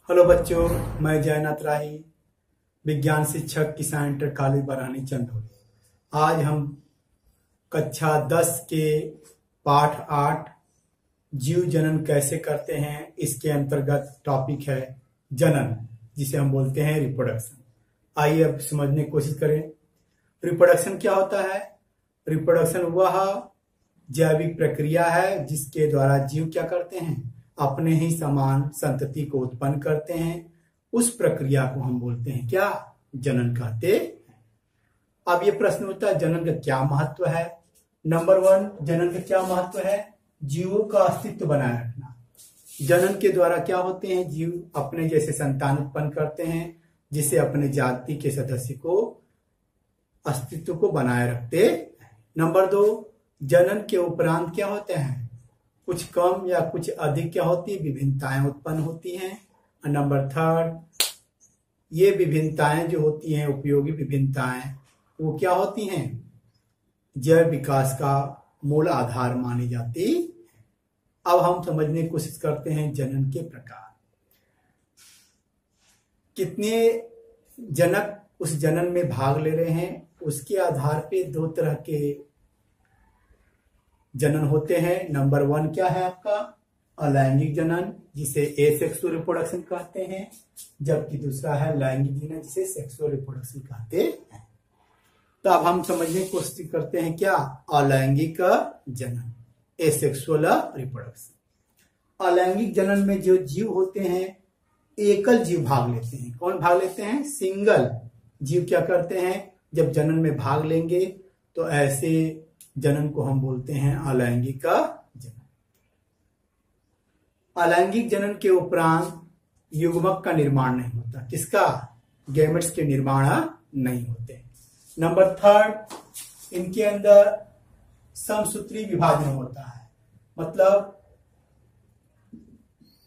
Hello बच्चों, मैं जयनाथ राही, विज्ञान शिक्षक किसान इंटर कॉलेज बरानी चंदौली। आज हम कक्षा 10 के पाठ 8 जीव जनन कैसे करते हैं, इसके अंतर्गत टॉपिक है जनन, जिसे हम बोलते हैं रिप्रोडक्शन। आइए अब समझने की कोशिश करें। रिप्रोडक्शन क्या होता है? रिप्रोडक्शन वह जैविक प्रक्रिया है जिसके द्वारा जीव क्या करते हैं, अपने ही समान संतति को उत्पन्न करते हैं। उस प्रक्रिया को हम बोलते हैं क्या? जनन कहते हैं। अब ये प्रश्न उठता है, जनन का क्या महत्व है? नंबर 1, जनन का क्या महत्व है? जीवों का अस्तित्व बनाए रखना। जनन के द्वारा क्या होते हैं, जीव अपने जैसे संतान उत्पन्न करते हैं, जिससे अपने जाति के सदस्य को अस्तित्व को बनाए रखते हैं। नंबर 2, जनन के उपरांत क्या होते हैं, कुछ कम या कुछ अधिक क्या होती है, विभिन्नताएं उत्पन्न होती हैं। और नंबर 3, ये विभिन्नताएं जो होती हैं, उपयोगी विभिन्नताएं, वो क्या होती हैं, जैव विकास का मूल आधार मानी जाती। अब हम समझने की कोशिश करते हैं जनन के प्रकार। कितने जनक उस जनन में भाग ले रहे हैं, उसके आधार पे 2 तरह के जनन होते हैं। नंबर 1 क्या है आपका? अलैंगिक जनन, जिसे एसेक्सुअल रिप्रोडक्शन कहते हैं, जबकि दूसरा है लैंगिक जनन, जिसे सेक्सुअल रिप्रोडक्शन कहते हैं। तो अब हम समझने की कोशिश करते हैं क्या? अलैंगिक जनन, एसेक्सुअल रिप्रोडक्शन। अलैंगिक जनन में जो जीव होते हैं, एकल जीव भाग लेते हैं। कौन भाग लेते हैं? सिंगल जीव क्या करते हैं, जब जनन में भाग लेंगे तो ऐसे जनन को हम बोलते हैं अलैंगिक जनन। अलैंगिक जनन के उपरांत युग्मक का निर्माण नहीं होता। किसका? गैमेट्स के निर्माण नहीं होते। नंबर 3, इनके अंदर समसूत्री विभाजन होता है, मतलब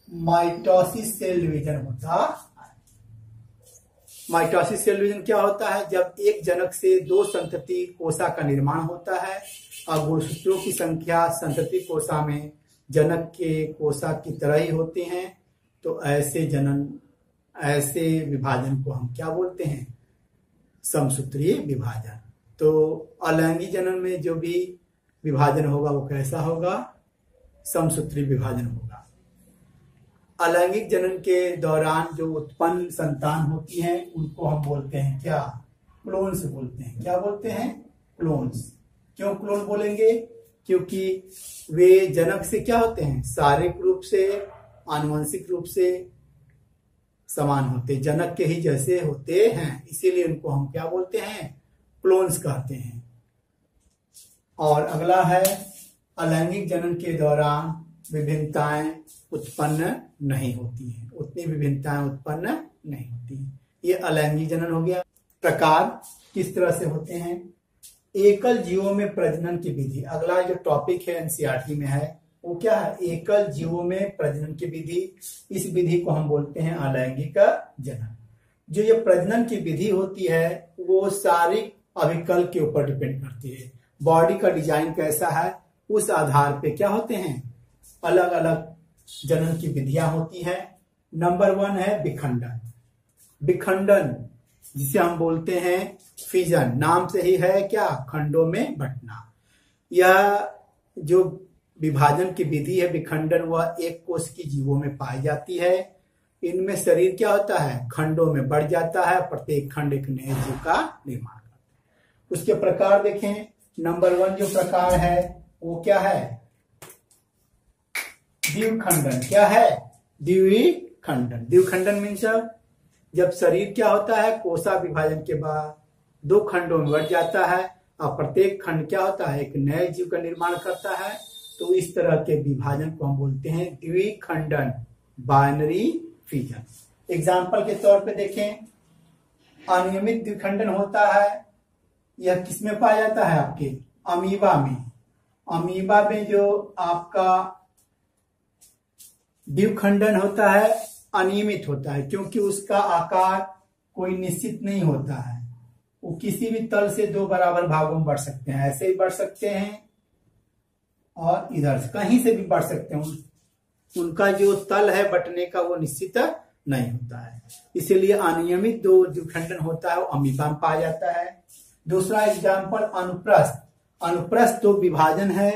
माइटोसिस सेल डिवीजन होता है। माइटोसिस सेल डिवीजन क्या होता है? जब एक जनक से 2 संतति कोशा का निर्माण होता है और गुणसूत्रों की संख्या संतति कोशा में जनक के कोशा की तरह ही होते हैं, तो ऐसे विभाजन को हम क्या बोलते हैं? समसूत्रीय विभाजन। तो अलैंगिक जनन में जो भी विभाजन होगा वो कैसा होगा? समसूत्रीय विभाजन होगा। अलैंगिक जनन के दौरान जो उत्पन्न संतान होती हैं, उनको हम बोलते हैं क्या? क्लोन्स बोलते हैं। क्या बोलते हैं? क्लोन्स। क्यों क्लोन बोलेंगे? क्योंकि वे जनक से क्या होते हैं, शारीरिक रूप से, आनुवंशिक रूप से समान होते, जनक के ही जैसे होते हैं, इसीलिए उनको हम क्या बोलते हैं? क्लोन्स कहते हैं। और अगला है, अलैंगिक जनन के दौरान विभिन्नताएं उत्पन्न नहीं होती हैं, उतनी विभिन्नताएं उत्पन्न नहीं होती हैं। ये अलैंगिक जनन हो गया। प्रकार किस तरह से होते हैं? एकल जीवों में प्रजनन की विधि। अगला जो टॉपिक है एनसीईआरटी में है, वो क्या है? एकल जीवों में प्रजनन की विधि। इस विधि को हम बोलते हैं अलैंगिक जनन। जो ये प्रजनन की विधि होती है, वो शारीरिक अभिकल्प के ऊपर डिपेंड करती है। बॉडी का डिजाइन कैसा है, उस आधार पे क्या होते हैं, अलग अलग जनन की विधियां होती हैं। नंबर 1 है विखंडन। विखंडन जिसे हम बोलते हैं फिजन, नाम से ही है क्या? खंडों में बंटना। यह जो विभाजन की विधि है विखंडन, वह एक कोश की जीवों में पाई जाती है। इनमें शरीर क्या होता है, खंडों में बढ़ जाता है, प्रत्येक खंड एक नए जीव का निर्माण करता है। उसके प्रकार देखें। नंबर 1 जो प्रकार है वो क्या है? द्विखंडन। क्या है? द्विखंडन। द्विखंडन मीन्स जब शरीर क्या होता है, कोशा विभाजन के बाद 2 खंडों में बढ़ जाता है और प्रत्येक खंड क्या होता है, एक नए जीव का निर्माण करता है। तो इस तरह के विभाजन को हम बोलते हैं द्विखंडन, बाइनरी फिजन। एग्जाम्पल के तौर पे देखें, अनियमित द्विखंडन होता है। यह किसमें पाया जाता है? आपके अमीबा में। अमीबा में जो आपका द्विखंडन होता है अनियमित होता है, क्योंकि उसका आकार कोई निश्चित नहीं होता है। वो किसी भी तल से 2 बराबर भागों में बढ़ सकते हैं, ऐसे ही बढ़ सकते हैं और इधर से कहीं से भी बढ़ सकते हैं। उनका जो तल है बटने का वो निश्चित नहीं होता है। इसीलिए अनियमित जो द्विखंडन होता है वो अमीबा में पाया जाता है। दूसरा एग्जाम्पल अनुप्रस्थ। अनुप्रस्थ जो विभाजन है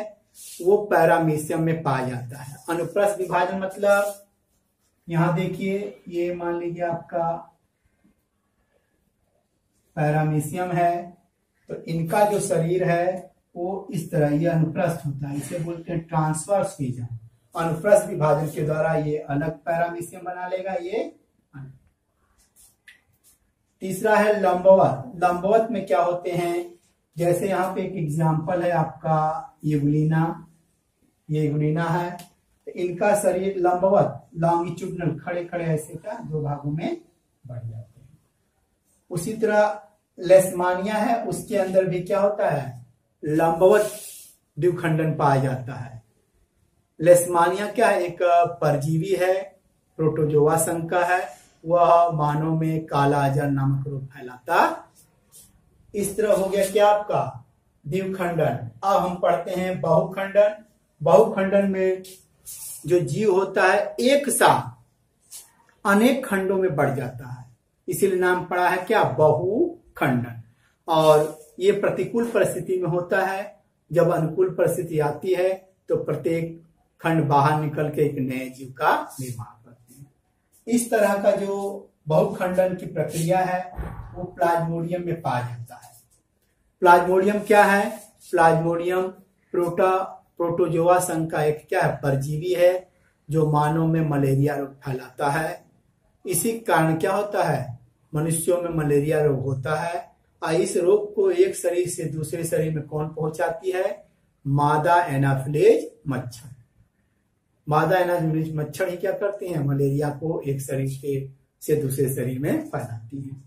वो पैरामीशियम में पाया जाता है। अनुप्रस्थ विभाजन मतलब यहां देखिए, ये मान लीजिए आपका पैरामीशियम है, तो इनका जो शरीर है वो इस तरह ये अनुप्रस्थ होता है, इसे बोलते हैं ट्रांसवर्स रीजन। अनुप्रस्थ विभाजन के द्वारा ये अलग पैरामीशियम बना लेगा। ये तीसरा है लंबवत। लंबवत में क्या होते हैं, जैसे यहाँ पे एक एग्जाम्पल है आपका यूग्लिना, ये यूग्लिना है, तो इनका शरीर लंबवत लॉन्गिट्यूडनल खड़े खड़े ऐसे का दो भागों में बढ़ जाते हैं। उसी तरह लेशमानिया है, उसके अंदर भी क्या होता है, लंबवत द्विखंडन पाया जाता है। लेशमानिया क्या है, एक परजीवी है, प्रोटोजोआ संघ का है, वह मानव में काला अजहर नामक रोग फैलाता। इस तरह हो गया क्या आपका द्विखंडन। अब हम पढ़ते हैं बहुखंडन। बहुखंडन में जो जीव होता है एक साथ अनेक खंडों में बढ़ जाता है, इसीलिए नाम पड़ा है क्या, बहुखंडन। और ये प्रतिकूल परिस्थिति में होता है। जब अनुकूल परिस्थिति आती है तो प्रत्येक खंड बाहर निकल के एक नए जीव का निर्माण करते हैं। इस तरह का जो बहुखंडन की प्रक्रिया है वो प्लाज्मोडियम में पाया जाता है। प्लाज्मोडियम क्या है, प्लाज्मोडियम प्रोटोजोआ संघ का एक क्या है, परजीवी है, जो मानव में मलेरिया रोग फैलाता है। इसी कारण क्या होता है, मनुष्यों में मलेरिया रोग होता है। और इस रोग को एक शरीर से दूसरे शरीर में कौन पहुंचाती है, मादा एनाफिलेज मच्छर। मादा एनाफिलेज मच्छर ही क्या करते हैं, मलेरिया को एक शरीर से दूसरे शरीर में फैलाती है।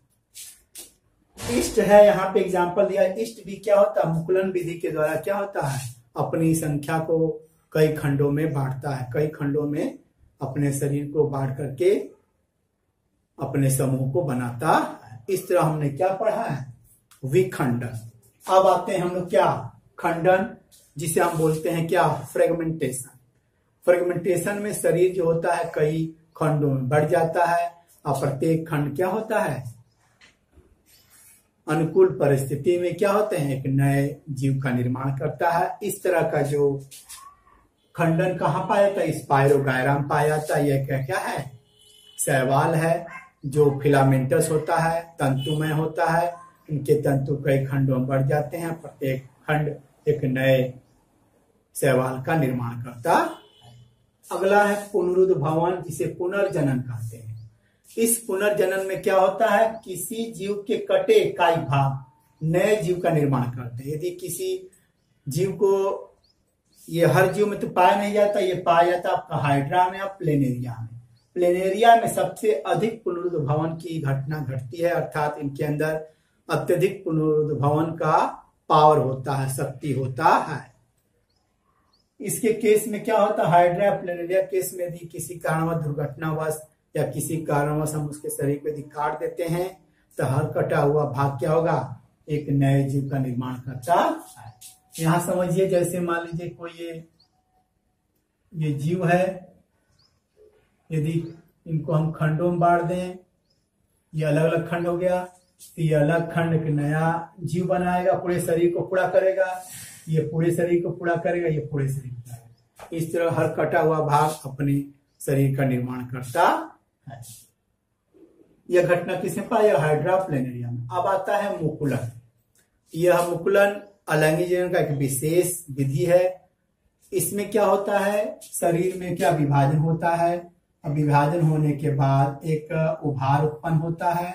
ईस्ट है, यहाँ पे एग्जाम्पल दिया। ईस्ट भी क्या होता है, मुकुलन विधि के द्वारा क्या होता है, अपनी संख्या को कई खंडों में बांटता है, कई खंडों में अपने शरीर को बांट करके अपने समूह को बनाता है। इस तरह हमने क्या पढ़ा है, विखंडन। अब आते हैं हम लोग क्या, खंडन, जिसे हम बोलते हैं क्या, फ्रेगमेंटेशन। फ्रेगमेंटेशन में शरीर जो होता है कई खंडों में बढ़ जाता है और प्रत्येक खंड क्या होता है, अनुकूल परिस्थिति में क्या होते हैं, एक नए जीव का निर्माण करता है। इस तरह का जो खंडन कहाँ पाया जाता है, स्पाइरोगायरा में पाया जाता है। यह क्या है, शैवाल है, जो फिलामेंटस होता है, तंतुमय होता है। इनके तंतु कई खंडों में बढ़ जाते हैं, प्रत्येक खंड एक नए शैवाल का निर्माण करता है। अगला है पुनरुद्भवन, जिसे पुनर्जनन कहते हैं। इस पुनर्जनन में क्या होता है, किसी जीव के कटे काई भाग नए जीव का निर्माण करते हैं। यदि किसी जीव को, ये हर जीव में तो पाया नहीं जाता, ये पाया जाता आपका हाइड्रा में या प्लेनेरिया में। प्लेनेरिया में सबसे अधिक पुनरुद्भवन की घटना घटती है, अर्थात इनके अंदर अत्यधिक पुनरुद्भवन का पावर होता है, शक्ति होता है। इसके केस में क्या होता है, हाइड्रा प्लेनेरिया केस में यदि किसी कारणवश, दुर्घटनावश या किसी कारणवश हम उसके शरीर को यदि काट देते हैं तो हर कटा हुआ भाग क्या होगा, एक नए जीव का निर्माण करता है। यहां समझिए, जैसे मान लीजिए कोई ये जीव है, यदि इनको हम खंडों में बांट दें, ये अलग अलग खंड हो गया, तो ये अलग खंड एक नया जीव बनाएगा, पूरे शरीर को पूरा करेगा, ये पूरे शरीर को पूरा करेगा, ये पूरे शरीर को करेगा। इस तरह हर कटा हुआ भाग अपने शरीर का निर्माण करता है। यह घटना किसने पाया, हाइड्रा प्लेनेरिया में। अब आता है मुकुलन। यह मुकुलन अलैंगिक जनन का एक विशेष विधि है। इसमें क्या होता है, शरीर में क्या विभाजन होता है, अब विभाजन होने के बाद एक उभार उत्पन्न होता है।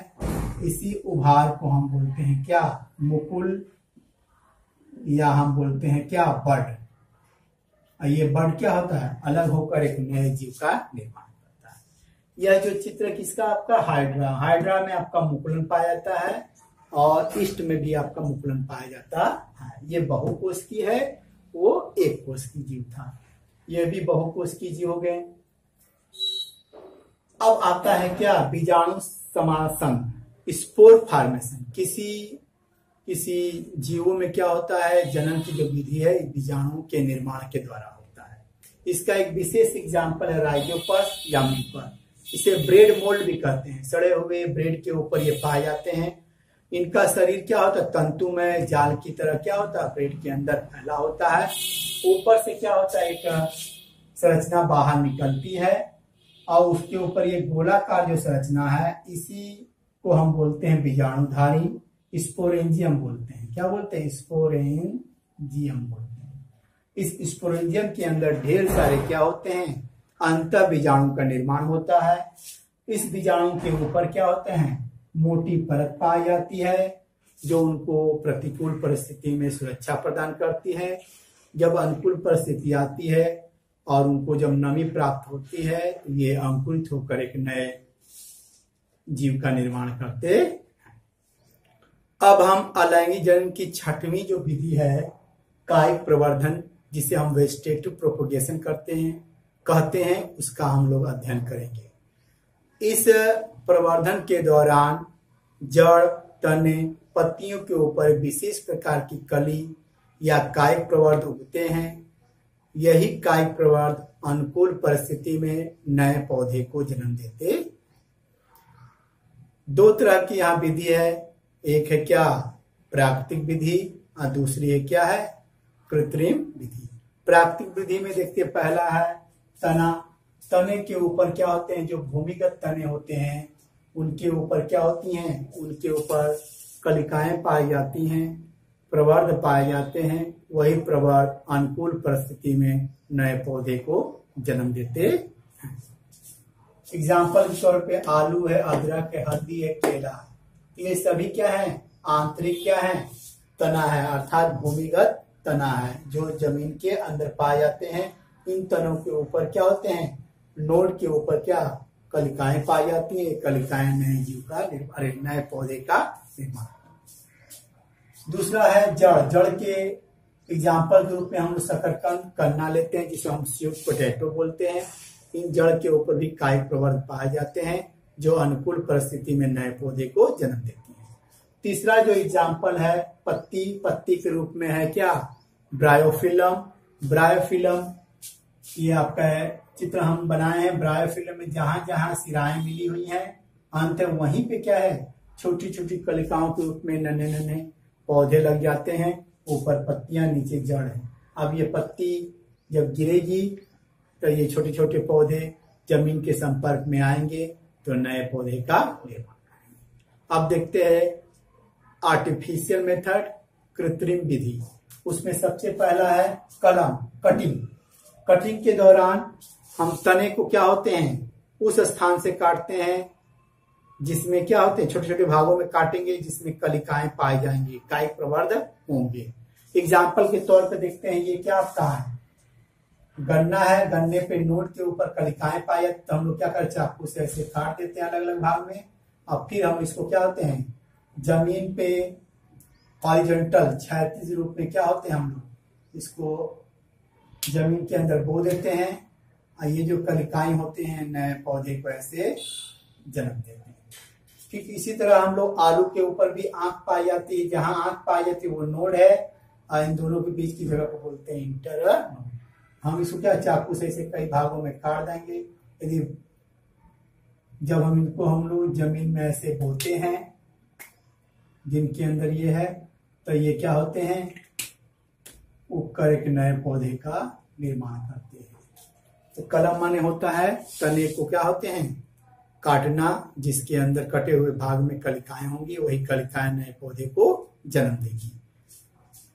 इसी उभार को हम बोलते हैं क्या, मुकुल, या हम बोलते हैं क्या, बड। ये बड क्या होता है, अलग होकर एक नए जीव का निर्माण करता है। यह जो चित्र किसका, आपका हाइड्रा। हाइड्रा में आपका मुकुलन पाया जाता है और ईस्ट में भी आपका मुकुलन पाया जाता है। ये बहुकोश की है, वो एक कोश की जीव था। यह भी बहुकोश की जीव हो गए। अब आता है क्या, बीजाणु समासन, स्पोर फॉर्मेशन। किसी जीवों में क्या होता है, जनन की जो विधि है बीजाणु के निर्माण के द्वारा होता है। इसका एक विशेष एग्जाम्पल है राइजोपस या मीपर। इसे ब्रेड मोल्ड भी कहते हैं। सड़े हुए ब्रेड के ऊपर ये पाए जाते हैं। इनका शरीर क्या होता है, तंतुमय जाल की तरह क्या होता है, ब्रेड के अंदर फैला होता है। ऊपर से क्या होता है, एक संरचना बाहर निकलती है और उसके ऊपर ये गोलाकार जो संरचना है, इसी को हम बोलते हैं बीजाणुधारी, स्पोरेंजियम बोलते हैं। क्या बोलते हैं, स्पोरेंजियम बोलते हैं। इस स्पोरेंजियम के अंदर ढेर सारे क्या होते हैं, अंतः बीजाणु का निर्माण होता है। इस बीजाणु के ऊपर क्या होते हैं, मोटी परत पाई जाती है जो उनको प्रतिकूल परिस्थिति में सुरक्षा प्रदान करती है। जब अनुकूल परिस्थिति आती है और उनको जब नमी प्राप्त होती है तो ये अंकुरित होकर एक नए जीव का निर्माण करते हैं। अब हम अलैंगिक जनन की छठवीं जो विधि है, कायिक प्रवर्धन, जिसे हम वेजिटेटिव प्रोपोगेशन कहते हैं, उसका हम लोग अध्ययन करेंगे। इस प्रवर्धन के दौरान जड़, तने, पत्तियों के ऊपर विशेष प्रकार की कली या कायिक प्रवर्ध उगते हैं। यही कायिक प्रवर्ध अनुकूल परिस्थिति में नए पौधे को जन्म देते। दो तरह की यहाँ विधि है, एक है क्या, प्राकृतिक विधि, और दूसरी है क्या है, कृत्रिम विधि। प्राकृतिक विधि में देखते पहला है तना। तने के ऊपर क्या होते हैं, जो भूमिगत तने होते हैं उनके ऊपर क्या होती हैं, उनके ऊपर कलिकाएं पाई जाती हैं, प्रवर्ध पाए जाते हैं। वही प्रवर्ध अनुकूल परिस्थिति में नए पौधे को जन्म देते हैं। एग्जाम्पल के तौर पे आलू है, अदरक है, हल्दी है, केला है। ये सभी क्या है, आंतरिक क्या है, तना है, अर्थात भूमिगत तना है जो जमीन के अंदर पाए जाते हैं। इन तनों के ऊपर क्या होते हैं, नोड के ऊपर क्या कलिकाएं पाई जाती है। कलिकाएं नए जीव का नए पौधे का निर्माण। दूसरा है जड़। जड़ के एग्जाम्पल के रूप में हम शकरकंद, कन्ना लेते हैं जिसे हम स्वीट पोटैटो बोलते हैं। इन जड़ के ऊपर भी कायिक प्रवर्ध पाए जाते हैं जो अनुकूल परिस्थिति में नए पौधे को जन्म देती है। तीसरा जो एग्जाम्पल है पत्ती। पत्ती के रूप में है क्या, ब्रायोफिलम। ब्रायोफिलम ये आपका चित्र हम बनाए हैं। ब्रायोफिलम में जहां जहां सिराएं मिली हुई हैं, अंत वहीं पे क्या है, छोटी छोटी कलिकाओं के रूप में नन्हे नन्हे पौधे लग जाते हैं। ऊपर पत्तियां, नीचे जड़ है। अब ये पत्ती जब गिरेगी तो ये छोटे छोटे पौधे जमीन के संपर्क में आएंगे तो नए पौधे का निर्माण करेंगे। अब देखते हैं आर्टिफिशियल मेथड, कृत्रिम विधि। उसमें सबसे पहला है कलम, कटिंग। कटिंग के दौरान हम तने को क्या होते हैं, उस स्थान से काटते हैं जिसमें क्या होते हैं, छोटे छोटे भागों में काटेंगे जिसमें कलिकाएं पाई जाएंगी, कायिक प्रवर्ध होंगे। एग्जाम्पल के तौर पे देखते हैं, ये क्या आपका है, गन्ना है। गन्ने पे नोट के ऊपर कलिकाएं पाई जाती तो हम लोग क्या करते, चाकू से ऐसे काट देते हैं अलग अलग भाग में। अब फिर हम इसको क्या होते हैं, जमीन पे हॉरिजॉन्टल, क्षैतिज रूप में क्या होते हैं, हम लोग इसको जमीन के अंदर बो देते हैं और ये जो कलिकाएं होते हैं नए पौधे को ऐसे जन्म देते हैं। ठीक इसी तरह हम लोग आलू के ऊपर भी आंख पाई जाती है। जहां आंख पाई जाती है वो नोड है और इन दोनों के बीच की जगह को बोलते हैं इंटरनोड। हम इसको क्या चाकू से इसे कई भागों में काट देंगे। यदि जब हम लोग जमीन में ऐसे बोते हैं जिनके अंदर ये है तो ये क्या होते हैं, उगकर एक नए पौधे का निर्माण करते हैं। तो कलम माने होता है तने को क्या होते हैं, काटना, जिसके अंदर कटे हुए भाग में कलिकाएं होंगी, वही कलिकाएं नए पौधे को जन्म देगी।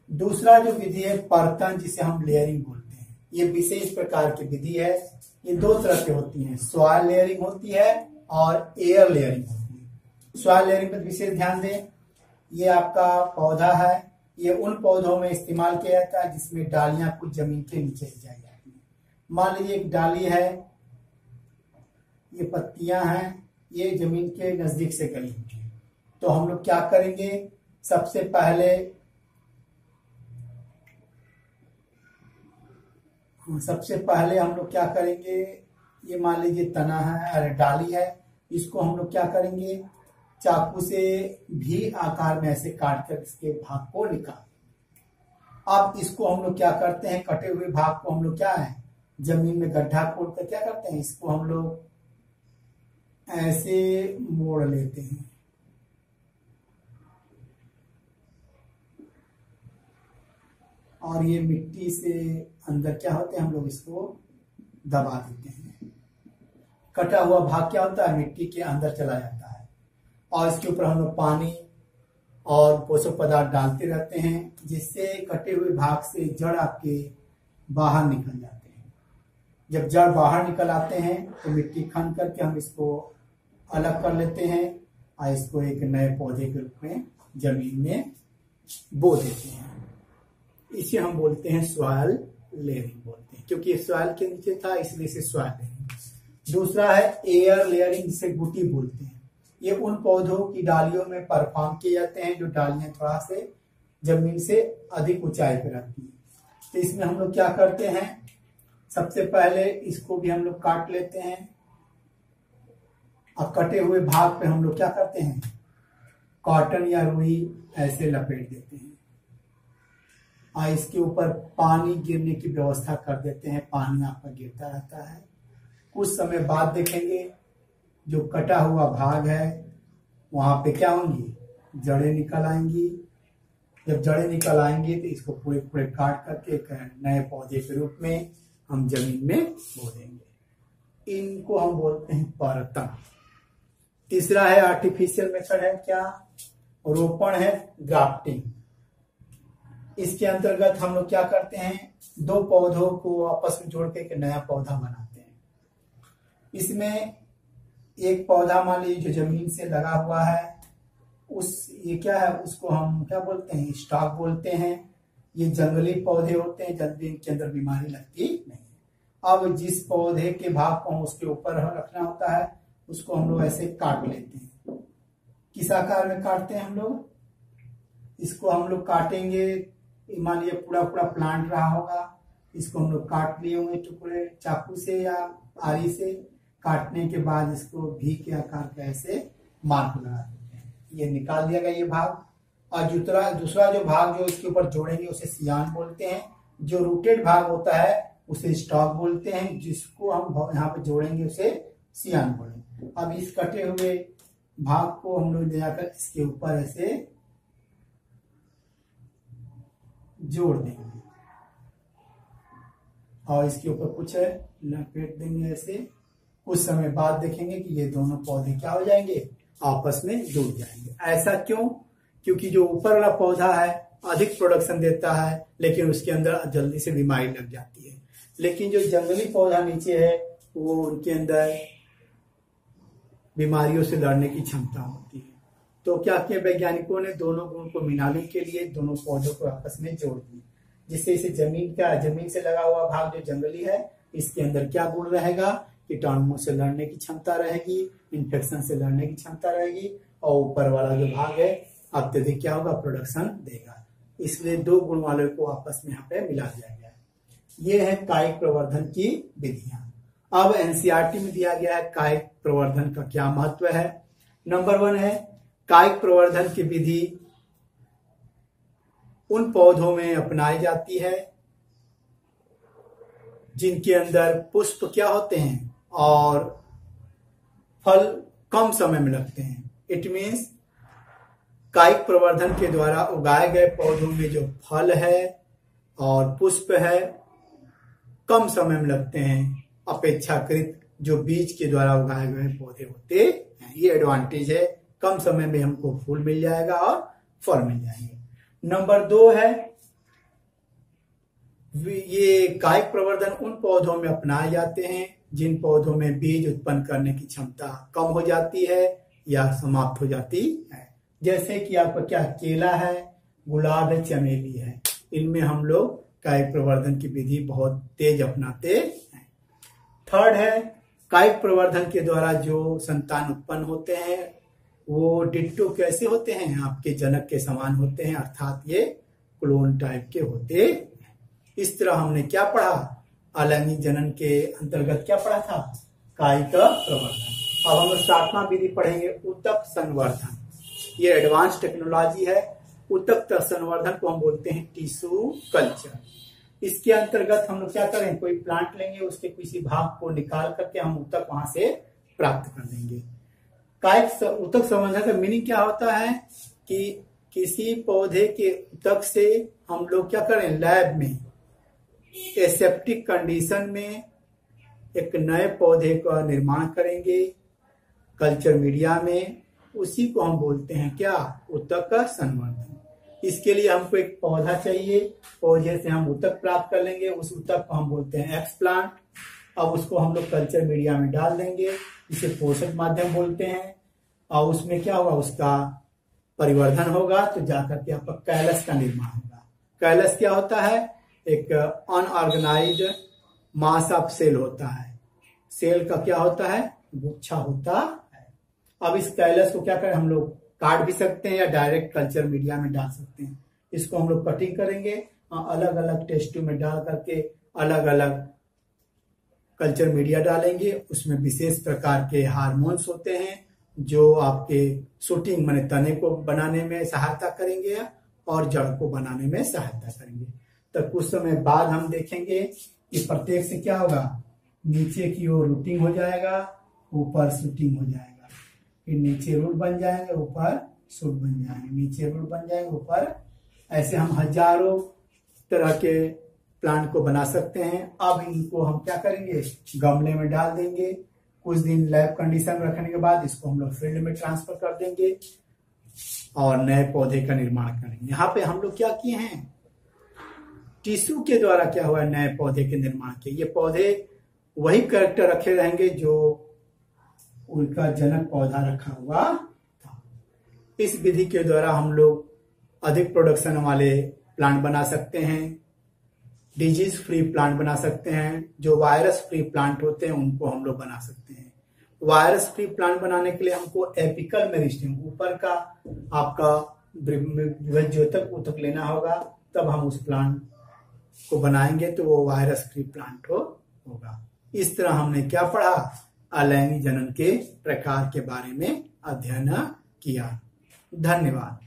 दूसरा जो विधि है परतन, जिसे हम लेयरिंग बोलते हैं। ये विशेष प्रकार की विधि है। ये दो तरह की होती है, सॉइल लेयरिंग होती है और एयर लेयरिंग होती है। सॉइल लेयरिंग पर विशेष ध्यान दें। ये आपका पौधा है, ये उन पौधों में इस्तेमाल किया जाता है जिसमें डालियां कुछ जमीन के नीचे जाई जाती है। मान लीजिए एक डाली है, ये पत्तियां हैं, ये जमीन के नजदीक से गई हुई है, तो हम लोग क्या करेंगे, सबसे पहले हम लोग क्या करेंगे, ये मान लीजिए तना है, अरे डाली है, इसको हम लोग क्या करेंगे, चाकू से भी आकार में ऐसे काट कर इसके भाग को निकाल। अब इसको हम लोग क्या करते हैं, कटे हुए भाग को हम लोग क्या है, जमीन में गड्ढा खोद कर क्या करते हैं, इसको हम लोग ऐसे मोड़ लेते हैं। और ये मिट्टी से अंदर क्या होते हैं, हम लोग इसको दबा देते हैं। कटा हुआ भाग क्या होता है, मिट्टी के अंदर चला जाता है और इसके ऊपर हम लोग पानी और पोषक पदार्थ डालते रहते हैं, जिससे कटे हुए भाग से जड़ आपके बाहर निकल जाते हैं। जब जड़ बाहर निकल आते हैं तो मिट्टी खन करके हम इसको अलग कर लेते हैं और इसको एक नए पौधे के रूप में जमीन में बो देते हैं। इसे हम बोलते हैं सॉइल लेयरिंग बोलते हैं, क्योंकि ये सॉइल के नीचे था इसलिए इसे सॉइल लेयरिंग। दूसरा है एयर लेयरिंग, जिसे गुटी बोलते हैं। ये उन पौधों की डालियों में परफॉर्म किए जाते हैं जो डालियां थोड़ा से जमीन से अधिक ऊंचाई पर रहती है। तो इसमें हम लोग क्या करते हैं, सबसे पहले इसको भी हम लोग काट लेते हैं और कटे हुए भाग पे हम लोग क्या करते हैं, कॉटन या रुई ऐसे लपेट देते हैं और इसके ऊपर पानी गिरने की व्यवस्था कर देते हैं। पानी आपका गिरता रहता है। कुछ समय बाद देखेंगे जो कटा हुआ भाग है वहां पे क्या होंगी, जड़ें निकल आएंगी। जब जड़ें निकल आएंगी तो इसको पूरे पूरे काट करके एक नए पौधे के रूप में हम जमीन में बो देंगे। इनको हम बोलते हैं परतन। तीसरा है आर्टिफिशियल मेथड है क्या, रोपण है, ग्राफ्टिंग। इसके अंतर्गत हम लोग क्या करते हैं, दो पौधों को आपस में जोड़ के एक नया पौधा बनाते हैं। इसमें एक पौधा मान लीजिए जो जमीन से लगा हुआ है, ये क्या है, उसको हम क्या बोलते हैं, स्टॉक बोलते हैं। ये जंगली पौधे होते हैं, जल्दी इनके अंदर बीमारी लगती नहीं। अब जिस पौधे के भाग को उसके ऊपर रखना होता है उसको हम लोग ऐसे काट लेते हैं। किस आकार में काटते हैं हम लोग, इसको हम लोग काटेंगे, मान लीजिए पूरा पूरा प्लांट रहा होगा, इसको हम लोग काट लिए होंगे टुकड़े चाकू से या आरी से। काटने के बाद इसको भी के आकार का ऐसे मार्क लगा देते हैं। ये निकाल दिया गया ये भाग। और दूसरा जो भाग जो इसके ऊपर जोड़ेंगे उसे सियान बोलते हैं। जो रूटेड भाग होता है उसे स्टॉक बोलते हैं। जिसको हम यहाँ पे जोड़ेंगे उसे सियान बोलेंगे। अब इस कटे हुए भाग को हम लोग ले जाकर इसके ऊपर ऐसे जोड़ देंगे और इसके ऊपर कुछ लपेट देंगे ऐसे। कुछ समय बाद देखेंगे कि ये दोनों पौधे क्या हो जाएंगे, आपस में जुड़ जाएंगे। ऐसा क्यों, क्योंकि जो ऊपर वाला पौधा है अधिक प्रोडक्शन देता है लेकिन उसके अंदर जल्दी से बीमारी लग जाती है। लेकिन जो जंगली पौधा नीचे है वो उनके अंदर बीमारियों से लड़ने की क्षमता होती है। तो क्या किया वैज्ञानिकों ने, दोनों गुण को मिलाने के लिए दोनों पौधों को आपस में जोड़ दिए, जिससे इसे जमीन से लगा हुआ भाग जो जंगली है इसके अंदर क्या गुण रहेगा, कीटाणुओं से लड़ने की क्षमता रहेगी, इन्फेक्शन से लड़ने की क्षमता रहेगी, और ऊपर वाला जो भाग है अत्यधिक क्या होगा, प्रोडक्शन देगा। इसलिए दो गुण वाले को आपस में यहाँ पे मिला दिया गया है। ये है कायिक प्रवर्धन की विधियां। अब एनसीईआरटी में दिया गया है कायिक प्रवर्धन का क्या महत्व है। नंबर 1 है कायिक प्रवर्धन की विधि उन पौधों में अपनाई जाती है जिनके अंदर पुष्प क्या होते हैं और फल कम समय में लगते हैं। इट मीन्स कायिक प्रवर्धन के द्वारा उगाए गए पौधों में जो फल है और पुष्प है कम समय में लगते हैं अपेक्षाकृत जो बीज के द्वारा उगाए गए पौधे होते हैं। ये एडवांटेज है, कम समय में हमको फूल मिल जाएगा और फल मिल जाएंगे। नंबर 2 है ये कायिक प्रवर्धन उन पौधों में अपनाए जाते हैं जिन पौधों में बीज उत्पन्न करने की क्षमता कम हो जाती है या समाप्त हो जाती है। जैसे कि आपका क्या केला है, गुलाब है, चमेली है, इनमें हम लोग कायिक प्रवर्धन की विधि बहुत तेज अपनाते हैं। 3rd है कायिक प्रवर्धन के द्वारा जो संतान उत्पन्न होते हैं वो डिट्टो कैसे होते हैं, आपके जनक के समान होते हैं, अर्थात ये क्लोन टाइप के होते हैं। इस तरह हमने क्या पढ़ा, अलैंगिक जनन के अंतर्गत क्या पढ़ा था, कायिक प्रवर्धन। अब हम 7वां विधि पढ़ेंगे ऊतक संवर्धन। ये एडवांस टेक्नोलॉजी है। ऊतक संवर्धन को हम बोलते हैं टिश्यू कल्चर। इसके अंतर्गत हम लोग क्या करें, कोई प्लांट लेंगे, उसके किसी भाग को निकाल करके हम ऊतक वहां से प्राप्त कर देंगे। कायिक ऊतक संवर्धन का मीनिंग क्या होता है कि किसी पौधे के ऊतक से हम लोग क्या करें, लैब में एसेप्टिक कंडीशन में एक नए पौधे का निर्माण करेंगे कल्चर मीडिया में, उसी को हम बोलते हैं क्या, ऊतक का संवर्धन। इसके लिए हमको एक पौधा चाहिए, पौधे से हम ऊतक प्राप्त कर लेंगे, उस ऊतक को हम बोलते हैं एक्सप्लांट। अब उसको हम लोग कल्चर मीडिया में डाल देंगे, इसे पोषक माध्यम बोलते हैं, और उसमें क्या होगा, उसका परिवर्धन होगा तो जाकर के आपका कैलस का निर्माण होगा। कैलस क्या होता है, एक अनऑर्गेनाइज्ड मास ऑफ सेल होता है। सेल का क्या होता है, गुच्छा होता है। अब इस कैलस को क्या करें, हम लोग काट भी सकते हैं या डायरेक्ट कल्चर मीडिया में डाल सकते हैं। इसको हम लोग कटिंग करेंगे, अलग अलग टेस्ट ट्यूब में डाल करके अलग अलग कल्चर मीडिया डालेंगे। उसमें विशेष प्रकार के हार्मोन्स होते हैं जो आपके शूटिंग माने तने को बनाने में सहायता करेंगे और जड़ को बनाने में सहायता करेंगे। तो कुछ समय बाद हम देखेंगे कि प्रत्येक से क्या होगा, नीचे की ओर रूटिंग हो जाएगा, ऊपर शूटिंग हो जाएगा, फिर नीचे रूट बन जाएंगे, ऊपर शूट बन जाएंगे, नीचे रूट बन जाएंगे, ऊपर। ऐसे हम हजारों तरह के प्लांट को बना सकते हैं। अब इनको हम क्या करेंगे, गमले में डाल देंगे, कुछ दिन लैब कंडीशन में रखने के बाद इसको हम लोग फील्ड में ट्रांसफर कर देंगे और नए पौधे का निर्माण करेंगे। यहाँ पे हम लोग क्या किए हैं, टिश्यू के द्वारा क्या हुआ, नए पौधे के निर्माण किए। ये पौधे वही कैरेक्टर रखे रहेंगे जो उनका जनक पौधा रखा हुआ था। इस विधि के द्वारा हम लोग अधिक प्रोडक्शन वाले प्लांट बना सकते हैं, डिजीज फ्री प्लांट बना सकते हैं, जो वायरस फ्री प्लांट होते हैं उनको हम लोग बना सकते हैं। वायरस फ्री प्लांट बनाने के लिए हमको एपिकल मेरिस्टेम, ऊपर का आपका विभज्योतक ऊतक लेना होगा, तब हम उस प्लांट को बनाएंगे तो वो वायरस फ्री प्लांट होगा। इस तरह हमने क्या पढ़ा, अलैंगिक जनन के प्रकार के बारे में अध्ययन किया। धन्यवाद।